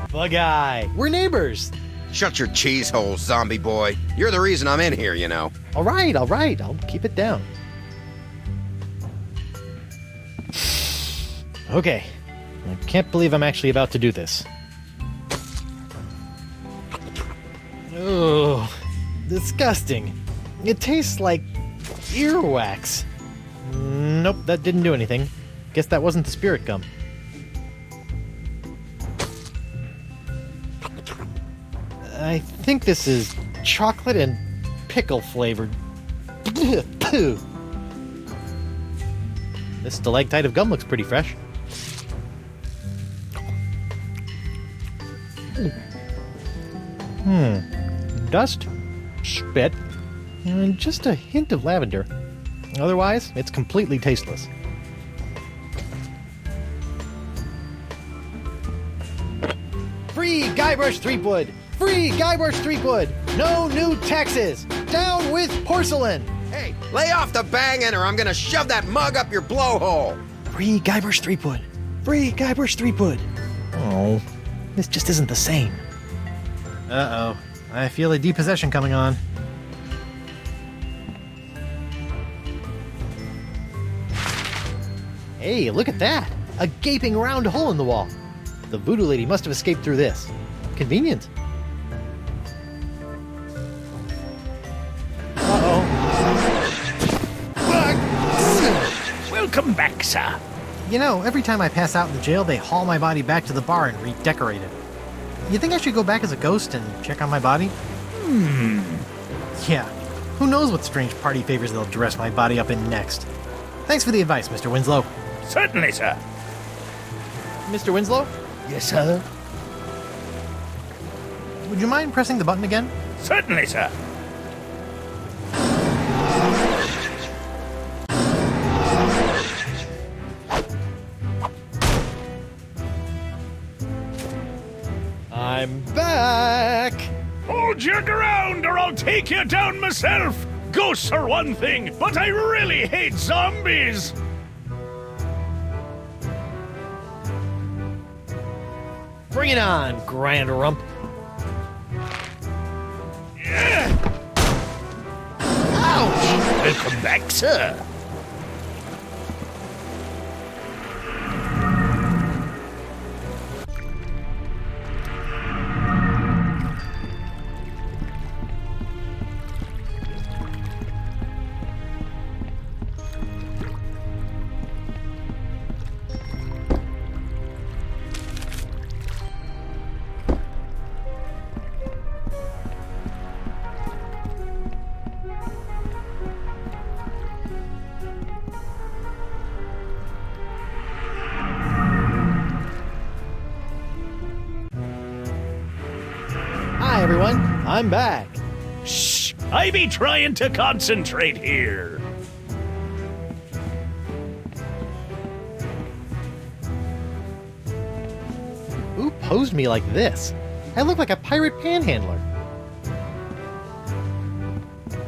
Bug Eye, we're neighbors! Shut your cheese hole, zombie boy. You're the reason I'm in here, you know. Alright, I'll keep it down. Okay, I can't believe I'm actually about to do this. Oh, disgusting. It tastes like earwax. Nope, that didn't do anything. Guess that wasn't the spirit gum. I think this is chocolate and pickle flavored. Pooh. This stalactite of gum looks pretty fresh. Dust, spit, and just a hint of lavender. Otherwise, it's completely tasteless. Free Guybrush Threepwood! Free Guybrush Threepwood! No new taxes! Down with porcelain! Hey, lay off the banging or I'm gonna shove that mug up your blowhole! Free Guybrush Threepwood! Free Guybrush Threepwood! Oh, this just isn't the same. Uh-oh. I feel a depossession coming on. Hey, look at that! A gaping round hole in the wall. The voodoo lady must have escaped through this. Convenient. Welcome back, sir. You know, every time I pass out in the jail, they haul my body back to the bar and redecorate it. You think I should go back as a ghost and check on my body? Yeah, who knows what strange party favors they'll dress my body up in next. Thanks for the advice, Mr. Winslow. Certainly, sir. Mr. Winslow, Yes, sir. would you mind pressing the button again? Certainly, sir. I'm back! Hold your ground or I'll take you down myself! Ghosts are one thing, but I really hate zombies! Bring it on, Grand Rump. Ouch! Welcome back, sir. Hi, everyone. I'm back. Shh! I be trying to concentrate here. Who posed me like this? I look like a pirate panhandler.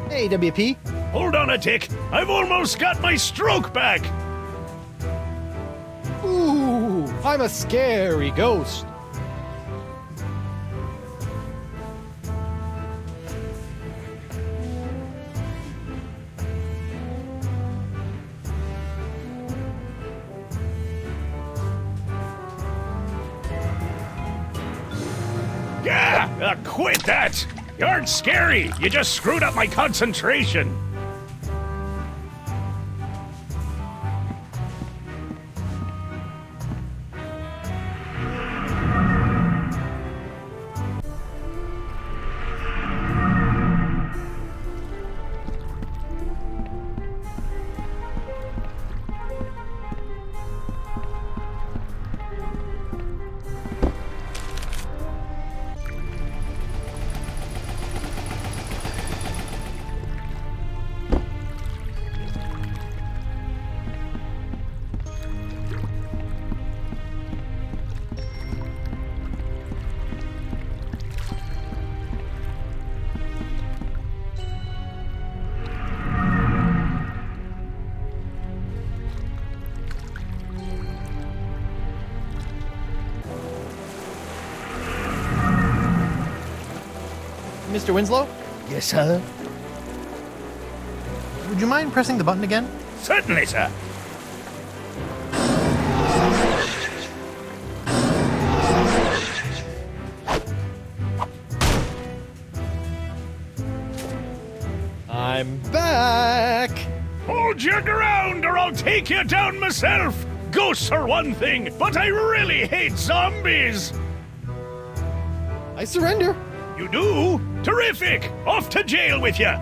Hey, WP. Hold on a tick. I've almost got my stroke back. Ooh, I'm a scary ghost. Yeah, quit that. You aren't scary. You just screwed up my concentration. Mr. Winslow, Yes, sir. would you mind pressing the button again? Certainly, sir. I'm back! Hold your ground or I'll take you down myself. Ghosts are one thing, but I really hate zombies. I surrender. You do? Terrific! Off to jail with you!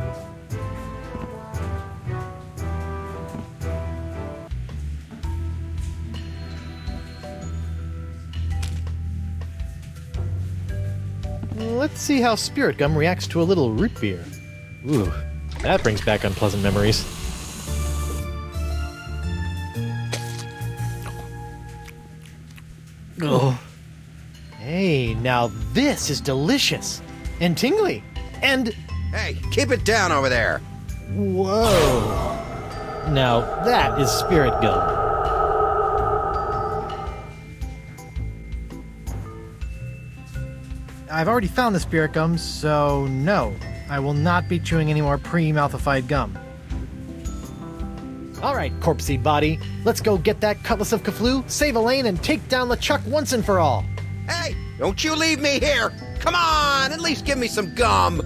Let's see how spirit gum reacts to a little root beer. Ooh, that brings back unpleasant memories. Oh. Hey, now this is delicious and tingly and Hey, keep it down over there. whoa. Now that is spirit gum. I've already found the spirit gum, so no, I will not be chewing any more pre-mouthified gum. All right, corpsey body, let's go get that cutlass of Cthulhu, save Elaine, and take down LeChuck once and for all. Hey, don't you leave me here. Come on, at least give me some gum.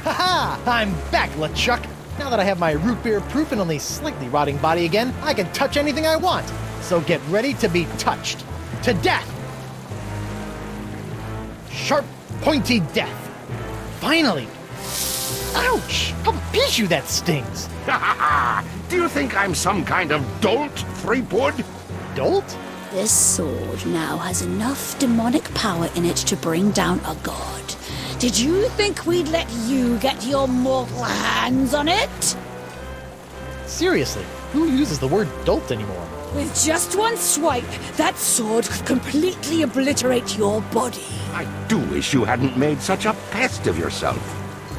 Haha! I'm back, LeChuck! Now that I have my root beer proof and only slightly rotting body again, I can touch anything I want. So get ready to be touched. To death! sharp, pointy death. Finally. Ouch! How pichu that stings. Do you think I'm some kind of dolt, Threepwood? Dolt? This sword now has enough demonic power in it to bring down a god. Did you think we'd let you get your mortal hands on it? Seriously, who uses the word dolt anymore? With just one swipe, that sword could completely obliterate your body. I do wish you hadn't made such a pest of yourself.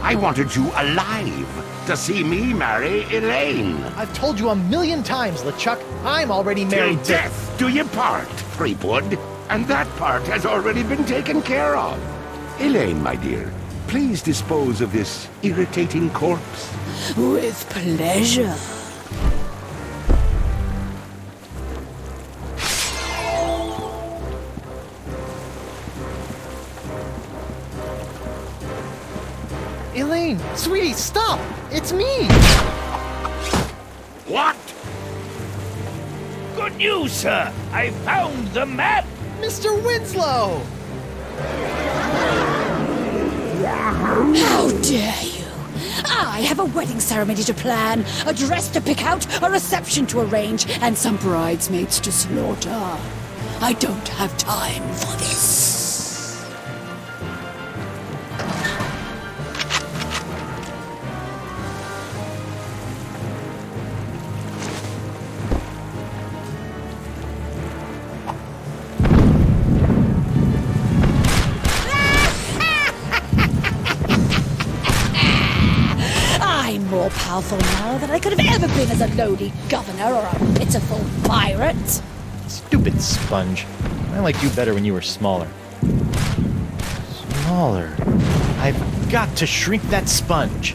I wanted you alive to see me marry Elaine. I've told you 1,000,000 times, LeChuck, I'm already married Till death do you part, Threepwood. And that part has already been taken care of. Elaine, my dear, please dispose of this irritating corpse. With pleasure. Elaine, sweetie, stop! It's me! What? Good news, sir! I found the map! Mr. Winslow! How dare you! I have a wedding ceremony to plan, a dress to pick out, a reception to arrange, and some bridesmaids to slaughter. I don't have time for this. I'm more powerful now than I could have ever been as a lowly governor or a pitiful pirate. Stupid sponge. I liked you better when you were smaller. Smaller. I've got to shrink that sponge.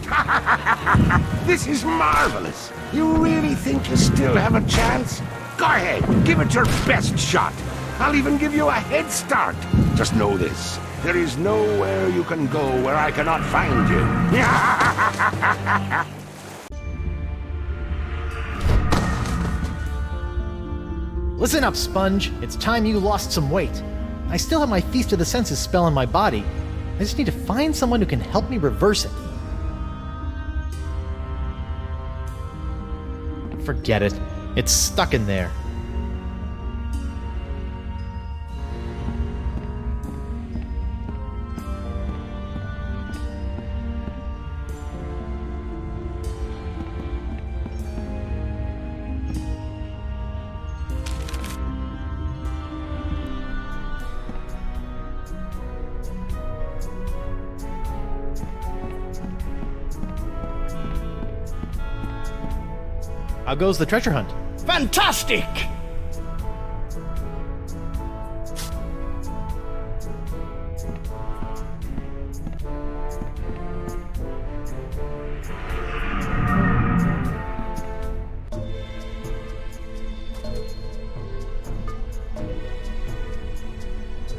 This is marvelous. You really think you still have a chance? Go ahead, give it your best shot. I'll even give you a head start. Just know this. There is nowhere you can go where I cannot find you. Listen up, Sponge. It's time you lost some weight. I still have my Feast of the Senses spell in my body. I just need to find someone who can help me reverse it. Forget it. It's stuck in there. How goes the treasure hunt? Fantastic!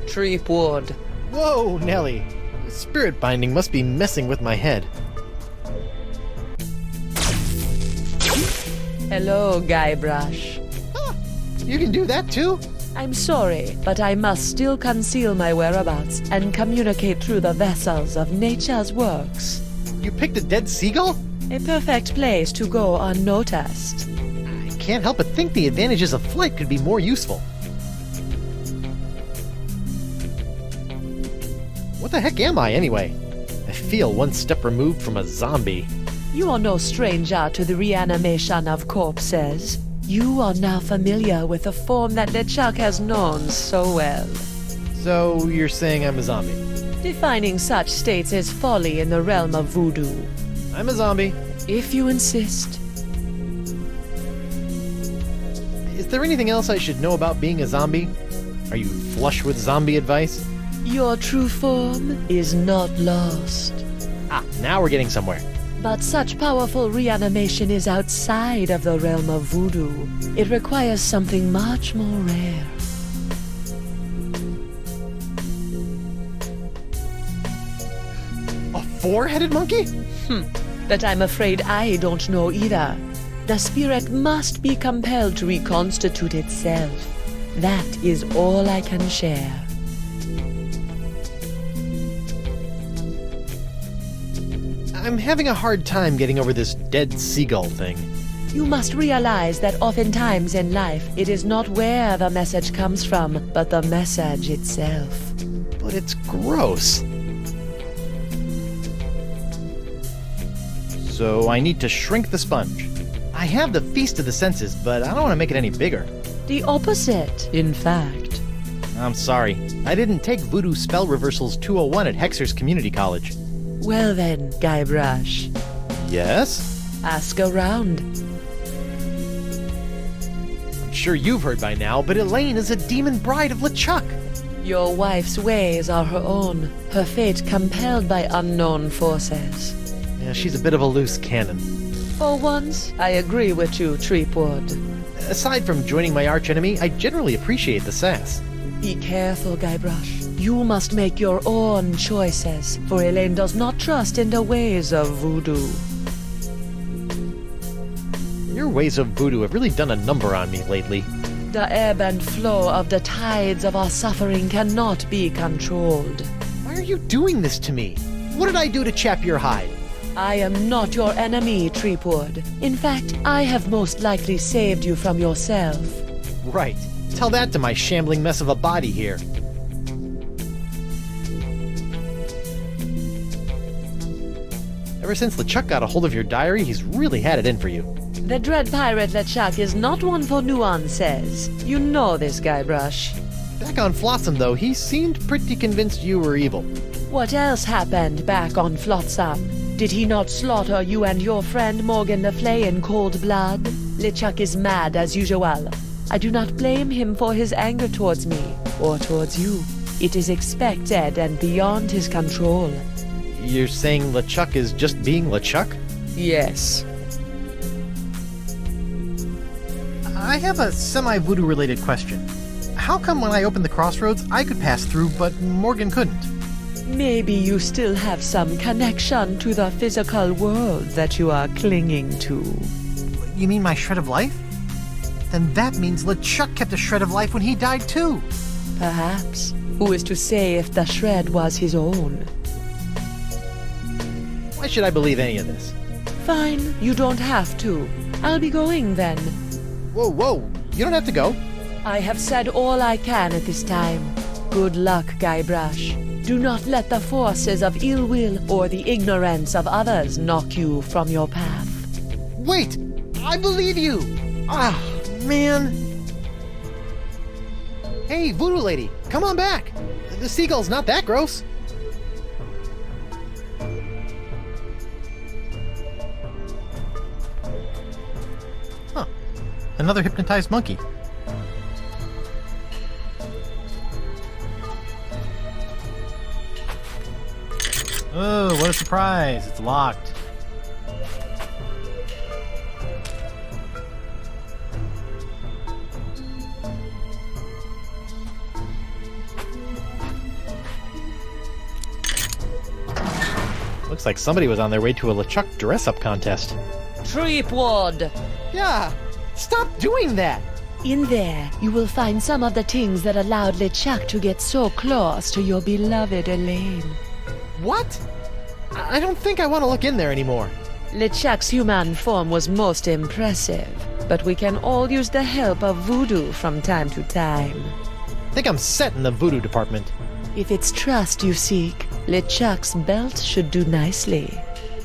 Threepwood. Whoa, Nelly. The spirit binding must be messing with my head. Hello, Guybrush. Huh, you can do that too? I'm sorry, but I must still conceal my whereabouts and communicate through the vessels of nature's works. You picked a dead seagull? A perfect place to go unnoticed. I can't help but think the advantages of flight could be more useful. What the heck am I, anyway? I feel one step removed from a zombie. You are no stranger to the reanimation of corpses. You are now familiar with the form that LeChuck has known so well. So, you're saying I'm a zombie? Defining such states is folly in the realm of voodoo. I'm a zombie. If you insist. Is there anything else I should know about being a zombie? Are you flush with zombie advice? Your true form is not lost. Ah, now we're getting somewhere. But such powerful reanimation is outside of the realm of voodoo. It requires something much more rare. A four-headed monkey? That I'm afraid I don't know either. The spirit must be compelled to reconstitute itself. That is all I can share. I'm having a hard time getting over this dead seagull thing. You must realize that oftentimes in life, it is not where the message comes from, but the message itself. But it's gross. So I need to shrink the sponge. I have the Feast of the Senses, but I don't want to make it any bigger. The opposite, in fact. I'm sorry. I didn't take Voodoo Spell Reversals 201 at Hexer's Community College. Well then, Guybrush. Yes? Ask around. I'm sure you've heard by now, but Elaine is a demon bride of LeChuck. Your wife's ways are her own, her fate compelled by unknown forces. Yeah, she's a bit of a loose cannon. For once, I agree with you, Treepwood. Aside from joining my archenemy, I generally appreciate the sass. Be careful, Guybrush. You must make your own choices, for Elaine does not trust in the ways of voodoo. Your ways of voodoo have really done a number on me lately. The ebb and flow of the tides of our suffering cannot be controlled. Why are you doing this to me? What did I do to chap your hide? I am not your enemy, Treepwood. In fact, I have most likely saved you from yourself. Right. Tell that to my shambling mess of a body here. Ever since LeChuck got a hold of your diary, he's really had it in for you. The dread pirate LeChuck is not one for nuances. You know this, Guybrush. Back on Flotsam, though, he seemed pretty convinced you were evil. What else happened back on Flotsam? Did he not slaughter you and your friend Morgan Le Fay in cold blood? LeChuck is mad as usual. I do not blame him for his anger towards me, or towards you. It is expected and beyond his control. You're saying LeChuck is just being LeChuck? Yes. I have a semi-voodoo related question. How come when I opened the crossroads, I could pass through, but Morgan couldn't? Maybe you still have some connection to the physical world that you are clinging to. You mean my shred of life? Then that means LeChuck kept a shred of life when he died too. Perhaps. Who is to say if the shred was his own? Why should I believe any of this? Fine, you don't have to. I'll be going then. Whoa, you don't have to go. I have said all I can at this time. Good luck, Guybrush. Do not let the forces of ill will or the ignorance of others knock you from your path. Wait! I believe you! Ah, man. Hey, Voodoo Lady, come on back. The seagull's not that gross. Huh. Another hypnotized monkey. Oh, what a surprise. It's locked. Looks like somebody was on their way to a LeChuck dress-up contest. Treepwood! Yeah! Stop doing that! In there, you will find some of the things that allowed LeChuck to get so close to your beloved Elaine. What? I don't think I want to look in there anymore. LeChuck's human form was most impressive, but we can all use the help of voodoo from time to time. I think I'm set in the voodoo department. If it's trust you seek, LeChuck's belt should do nicely.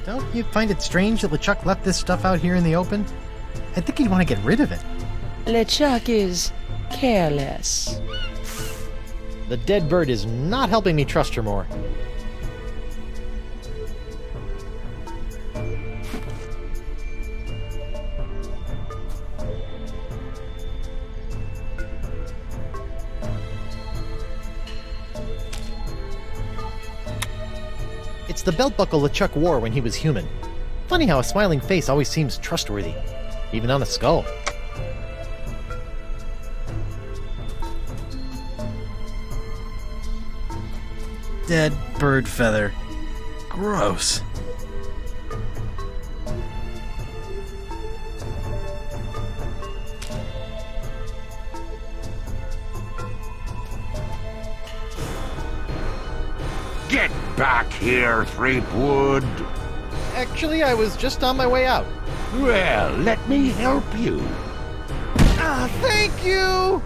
Don't you find it strange that LeChuck left this stuff out here in the open? I think he'd want to get rid of it. LeChuck is careless. The dead bird is not helping me trust her more. It's the belt buckle LeChuck wore when he was human. Funny how a smiling face always seems trustworthy, even on a skull. Dead bird feather. Gross. Get back here, Threepwood! Actually, I was just on my way out. Well, let me help you. Ah, thank you!